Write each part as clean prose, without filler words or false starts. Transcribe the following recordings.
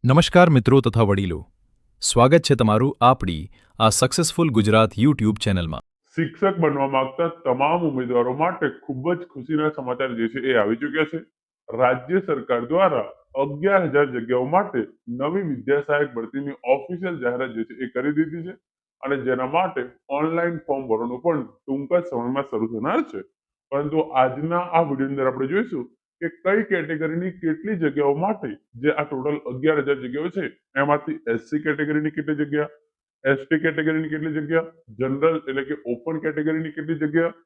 નમસ્કાર મિત્રો તથા વડીલો, સ્વાગત છે તમારું આપણી આ સક્સેસફુલ ગુજરાત યુટ્યુબ ચેનલમાં. શિક્ષક બનવા માંગતા તમામ ઉમેદવારો માટે ખૂબ જ ખુશીના સમાચાર જે છે એ આવી ચૂક્યા છે. રાજ્ય સરકાર દ્વારા 11,000 જગ્યાઓ માટે નવી વિદ્યા સહાયક ભરતીની ઓફિશિયલ જાહેરાત જે છે એ કરી દીધી છે અને જેના માટે ઓનલાઈન ફોર્મ ભરવાનું પણ ટૂંક જ સમયમાં શરૂ થનાર છે. પરંતુ આજના આ વિડીયોની અંદર આપણે જોઈશું કે કઈ કેટેગરીની કેટલી જગ્યાઓ માટે જે આ ટોટલ 11,000 જગ્યાઓ છે એમાંથી એસસી કેટેગરીની કેટલી જગ્યા, એસટી કેટેગરીની કેટલી જગ્યા, જનરલ એટલે કે ઓપન કેટેગરીની કેટલી જગ્યા,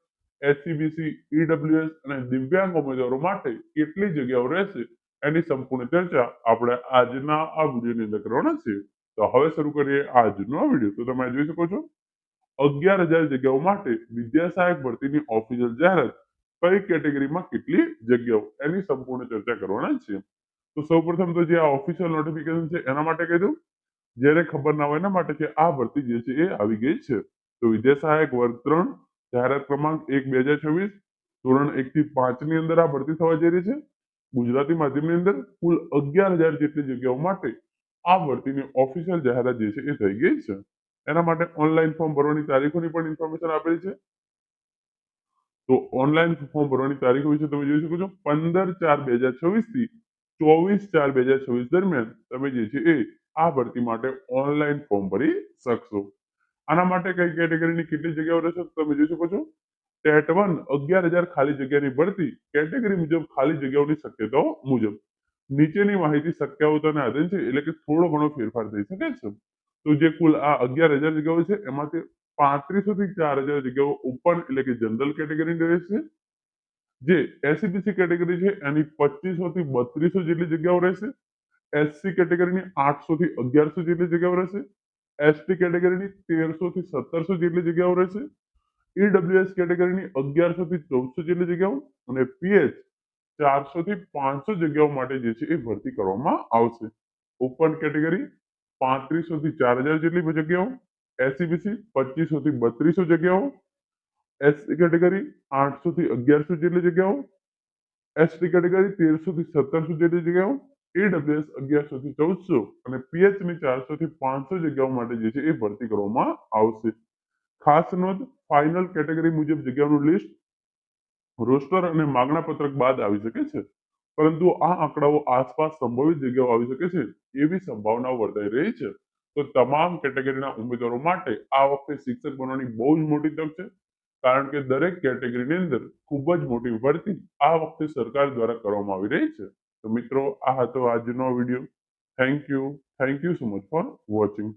એસસીબીસી, ઈડબ્લ્યુએસ અને દિવ્યાંગ ઉમેદવારો માટે કેટલી જગ્યાઓ રહેશે એની સંપૂર્ણ ચર્ચા આપણે આજના આ વિડીયોની અંદર કરવાના છીએ. તો હવે શરૂ કરીએ આજનો આ વિડીયો. તો તમે જોઈ શકો છો 11,000 જગ્યાઓ માટે વિદ્યા સહાયક ભરતીની ઓફિશિયલ જાહેરાત કઈ કેટેગરીમાં કેટલી જગ્યાઓ એની સંપૂર્ણ ચર્ચા કરવાના છીએ. તો સૌપ્રથમ તો જે આ ઓફિશિયલ નોટિફિકેશન છે એના માટે કહી દઉં, જેને ખબર ના હોય એના માટે કે આ ભરતી જે છે એ આવી ગઈ છે. તો વિદ્યા સહાયક વર્ગ 3 જાહેરાત ક્રમાંક 1/2026 ધોરણ 1 થી 5 ની અંદર આ ભરતી થવા જઈ રહી છે. ગુજરાતી માધ્યમની અંદર કુલ 11,000 જેટલી જગ્યાઓ માટે આ ભરતીની ઓફિશિયલ જાહેરાત જે છે એ થઈ ગઈ છે. એના માટે ઓનલાઈન ફોર્મ ભરવાની તારીખોની પણ ઇન્ફોર્મેશન આપેલી છે. તો ઓનલાઈન ફોર્મ ભરવાની તારીખો વિશે તમે જોઈ શકો છો. 15/4/2026 થી 24/4/2026 દરમિયાન તમે જે છે એ આ ભરતી માટે ઓનલાઈન ફોર્મ ભરી શકશો. આના માટે કઈ કેટેગરીની કેટલી જગ્યાઓ રહેશે તમે જોઈ શકો છો. ટેટ 1 11,000 ખાલી જગ્યાની ભરતી કેટેગરી મુજબ ખાલી જગ્યાઓની શક્યતાઓ મુજબ નીચેની માહિતી શક્યતાઓના આધીન છે, એટલે કે થોડો ઘણો ફેરફાર થઈ શકે છે. તો જે કુલ આ 11,000 જગ્યાઓ છે એમાંથી 3500 થી 4,000 જગ્યાઓ ઓપન એટલે કે જનરલ કેટેગરીની રહેશે. જે એસસીબીસી કેટેગરી છે એની 2500 થી 3200 જેટલી જગ્યાઓ રહેશે. એસસી કેટેગરીની 800 થી 1100 જેટલી જગ્યાઓ રહેશે. એસટી કેટેગરીની 1300 થી 1700 જેટલી જગ્યાઓ રહેશે. ઈડબ્લ્યુએસ કેટેગરીની 1100 થી 1400 જેટલી જગ્યાઓ અને પીએચ 400 થી 500 જગ્યાઓ માટે જે છે એ ભરતી કરવામાં આવશે. ઓપન કેટેગરી 3500 થી 4,000 જેટલી જગ્યાઓ, એસસીબીસી 2500 થી 3200 જગ્યાઓ, એસસી કેટેગરી 800 થી 1100 જેટલી જગ્યાઓ, એસટી કેટેગરી 1300 થી 1700 જેટલી જગ્યાઓ, ઈડબ્લ્યુએસ 1100 થી 1400 અને પીએચ ની 400 થી 500 જગ્યાઓ માટે જે છે એ ભરતી કરવામાં આવશે. ખાસ નોંધ, ફાઇનલ કેટેગરી મુજબ જગ્યાઓનું લિસ્ટ રોસ્ટર અને માગણા પત્રક બાદ આવી શકે છે, પરંતુ આ આંકડાઓ આસપાસ સંભવિત જગ્યાઓ આવી શકે છે એવી સંભાવનાઓ વર્તાઈ રહી છે. તો તમામ કેટેગરીના ઉમેદવારો માટે આ વખતે શિક્ષક બનવાની બહુ જ મોટી તક છે, કારણ કે દરેક કેટેગરીની અંદર ખૂબ જ મોટી ભરતી આ વખતે સરકાર દ્વારા કરવામાં આવી રહી છે. તો મિત્રો, આ હતો આજનો video. Thank you so much for watching.